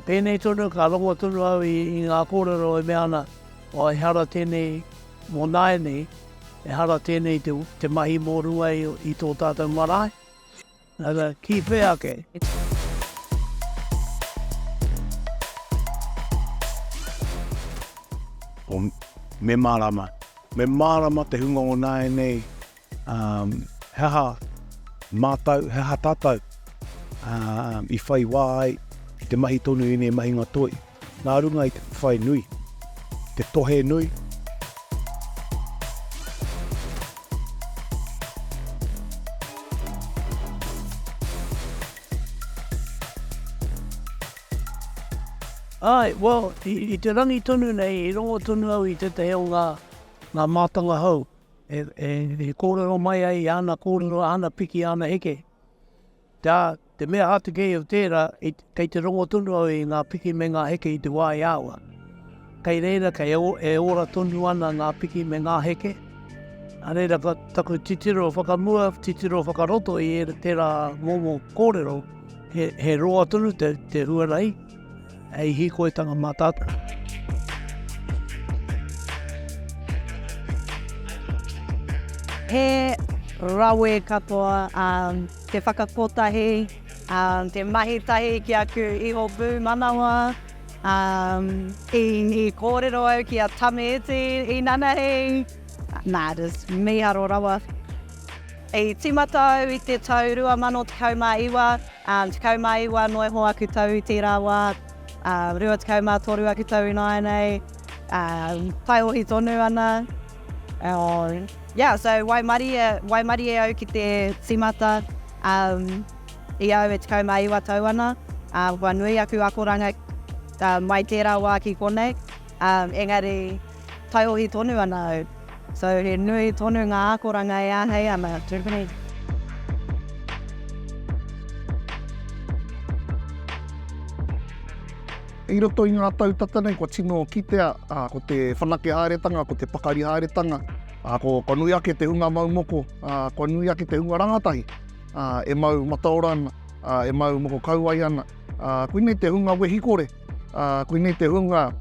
Pēnei tonu ka rongo tonu au i ngā kōrero e mea ana o e hara tēnei mō nāi nei, e hara tēnei te mahi mō runga i tō tātou marae. Nā ki whea ke. Me marama te hunga o nāi nei, heha mātau, heha tātou, i whai wāi, te mahi tonu i nei mahi ngā toi. Nā runga i te whai nui, te tohe nui. Ai, well, i te rangi tonu nei, i rongo tonu au i te heo ngā mātanga hau. E kōrero mai ai, ana kōrero, ana piki, ana heke. Te mea hatu kei o tērā, kei te rongo tonu au i ngā piki me ngā heke i te wā i awa. Kei reira, e ora tonu ana ngā piki me ngā heke. A reira, taku titiro whakamua, titiro whakaroto i tērā momo kōrero, he roa tonu te huarai. Ei hikoetanga mātata. He rawe katoa, te whakakotahi, te mahitahi ki aku iho pū manawa, i kōrero au ki a tame iti, i nanahi. Nā, just miharo rawa. I timata au i te tau 2012, te kaumaiwa noi ho aku tau i tērā wā, 2003 aku tau i nai nei, taihohi tonu ana. Yeah, so waimari e au ki te timata, i au e te kaumaiwa tau ana, wa nui aku akoranga mai tērā wā ki konei, engari taihohi tonu ana au. So he nui tonu ngā akoranga e ahei ana tūpuni. I roto i ngā tautata nei, ko tino kitea, ko te whanake hāretanga, ko te pakari hāretanga, ko nui ake te hunga mau moko, ko nui ake te hunga rangatahi, e mau mataora ana, e mau moko kauae ana. Koinei te hunga wehi kore, koinei te hunga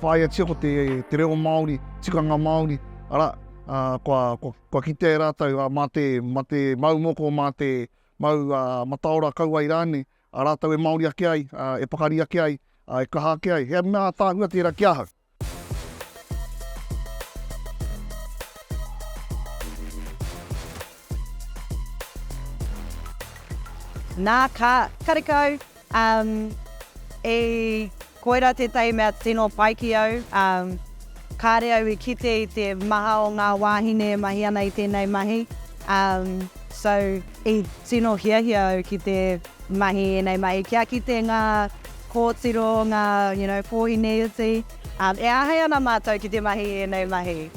whaia tia ko te reo Māori, tikanga Māori, ara, kua kitea rātau, mā te mau moko, mā te mau mataora kauae rāne, a rātau e Māori ake ai, e pakari ake ai, e kaha ake ai. Hea mea tāhua tērā ki ahau. Nā karekau, e koera tētai mea tino pai ki au, kāre au i kite i te maha o ngā wāhine e mahi ana i tēnei mahi. So, i tino hiahia au ki te mahi e nei mahi. Kia kite ngā kōtiro, ngā, pōhine iti. E ahei ana mātou ki te mahi e nei mahi.